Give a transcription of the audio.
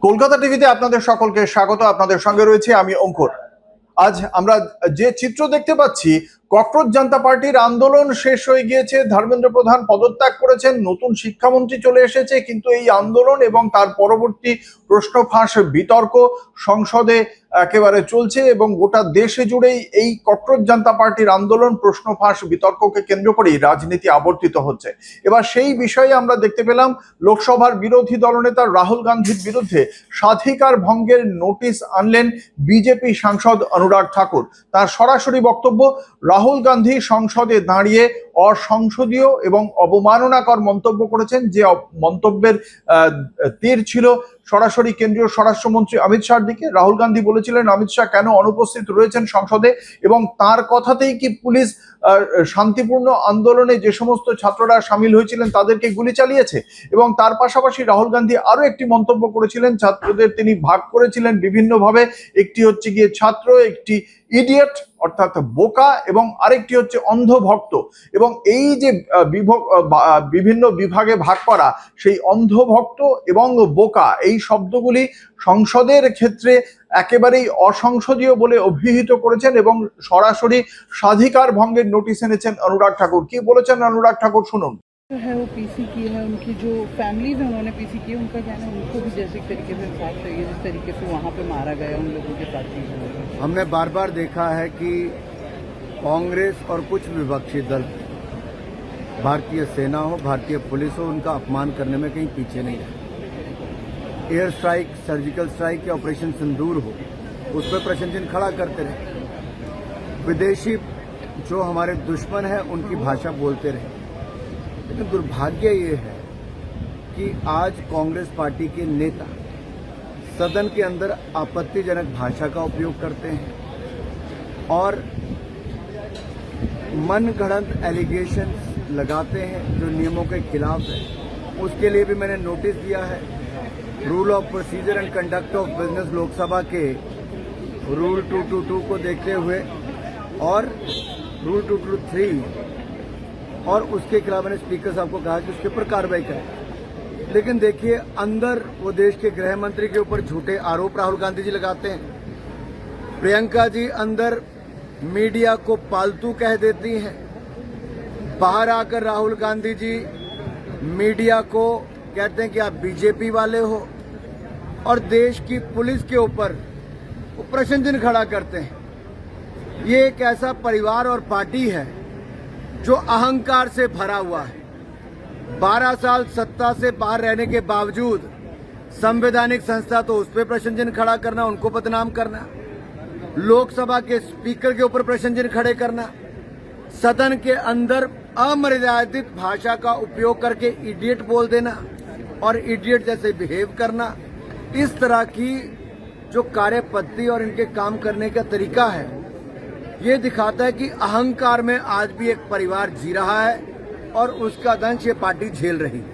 কলকাতা টিভিতে আপনাদের সকলকে স্বাগত। আপনাদের সঙ্গে রয়েছে আমি অঙ্কুর। আজ আমরা যে চিত্র দেখতে পাচ্ছি, ককরোচ জনতা পার্টির আন্দোলন শেষ হয়ে গিয়েছে, ধর্মেন্দ্র প্রধান পদত্যাগ করেছেন, নতুন শিক্ষামন্ত্রী চলে এসেছে, কিন্তু এই আন্দোলন এবং তার পরবর্তী প্রশ্ন ফাঁস বিতর্ক সংসদে একেবারে চলছে এবং গোটা দেশে জুড়েই এই ককরোচ জনতা পার্টির আন্দোলন প্রশ্ন ফাঁস বিতর্ককে কেন্দ্র করেই রাজনীতি আবর্তিত হচ্ছে। এবার সেই বিষয়ে আমরা দেখতে পেলাম লোকসভার বিরোধী দলনেতা রাহুল গান্ধীর বিরুদ্ধে স্বাধিকার ভঙ্গের নোটিশ আনলেন বিজেপি সাংসদ অনুরাগ ঠাকুর। তার সরাসরি বক্তব্য, রাহুল গান্ধী সংসদে দাঁড়িয়ে অসংসদীয় এবং অবমাননাকর মন্তব্য করেছেন, যে মন্তব্যের তীর ছিল সরাসরি কেন্দ্রীয় স্বরাষ্ট্রমন্ত্রী অমিত শাহর দিকে। রাহুল গান্ধী বলেছিলেন অমিত শাহ কেন অনুপস্থিত রয়েছেন সংসদে, এবং তার কথাতেই কি পুলিশ শান্তিপূর্ণ আন্দোলনে যে সমস্ত ছাত্ররা সামিল হয়েছিলেন তাদেরকে গুলি চালিয়েছে। এবং তার পাশাপাশি রাহুল গান্ধী আরো একটি মন্তব্য করেছিলেন, ছাত্রদের তিনি ভাগ করেছিলেন বিভিন্নভাবে, একটি হচ্ছে গিয়ে ছাত্র, একটি ইডিয়েট অর্থাৎ বোকা, এবং আরেকটি হচ্ছে অন্ধভক্ত। এবং এই যে বিভিন্ন বিভাগে ভাগ করা, সেই অন্ধভক্ত এবং বোকা এই শব্দগুলি সংসদের ক্ষেত্রে একেবারেই অসংসদীয় বলে অভিহিত করেছেন এবং সরাসরি স্বাধিকার ভঙ্গের নোটিশ এনেছেন অনুরাগ ঠাকুর। কি বলেছেন অনুরাগ ঠাকুর, শুনুন। है वो पीसी की है, उनकी जो फैमिलीज है उन्होंने पीसी की है, उनका कहना है उनको भी जैसे तरीके से इंसाफ चाहिए जिस तरीके से वहाँ पे मारा गया उन लोगों के साथ चीज़ हुई। हमने बार बार देखा है कि कांग्रेस और कुछ विपक्षी दल, भारतीय सेना हो, भारतीय पुलिस हो, उनका अपमान करने में कहीं पीछे नहीं रहे। एयर स्ट्राइक, सर्जिकल स्ट्राइक या ऑपरेशन सिंदूर हो, उस पर प्रश्न चिन्ह खड़ा करते रहे। विदेशी जो हमारे दुश्मन है उनकी भाषा बोलते रहे। लेकिन दुर्भाग्य ये है कि आज कांग्रेस पार्टी के नेता सदन के अंदर आपत्तिजनक भाषा का उपयोग करते हैं और मनगढ़ंत एलिगेशन लगाते हैं जो नियमों के खिलाफ है। उसके लिए भी मैंने नोटिस दिया है। Rule of procedure and conduct of business Lok Sabha के रूल 222 को देखते हुए और रूल 223 और उसके खिलाफ मैंने स्पीकर साहब को कहा कि उसके ऊपर कार्रवाई करें। लेकिन देखिए, अंदर वो देश के गृह मंत्री के ऊपर झूठे आरोप राहुल गांधी जी लगाते हैं। प्रियंका जी अंदर मीडिया को पालतू कह देती हैं। बाहर आकर राहुल गांधी जी मीडिया को कहते हैं कि आप बीजेपी वाले हो और देश की पुलिस के ऊपर वो प्रश्न चिन्ह खड़ा करते हैं। ये एक ऐसा परिवार और पार्टी है जो अहंकार से भरा हुआ है। 12 साल सत्ता से बाहर रहने के बावजूद संवैधानिक संस्था तो उस पर प्रश्न चिन्ह खड़ा करना, उनको बदनाम करना, लोकसभा के स्पीकर के ऊपर प्रश्न चिन्ह खड़े करना, सदन के अंदर अमर्यादित भाषा का उपयोग करके इडियट बोल देना और इडियट जैसे बिहेव करना। इस तरह की जो कार्यपद्धति और इनके काम करने का तरीका है, ये दिखाता है कि अहंकार में आज भी एक परिवार जी रहा है और उसका दंश ये पार्टी झेल रही है।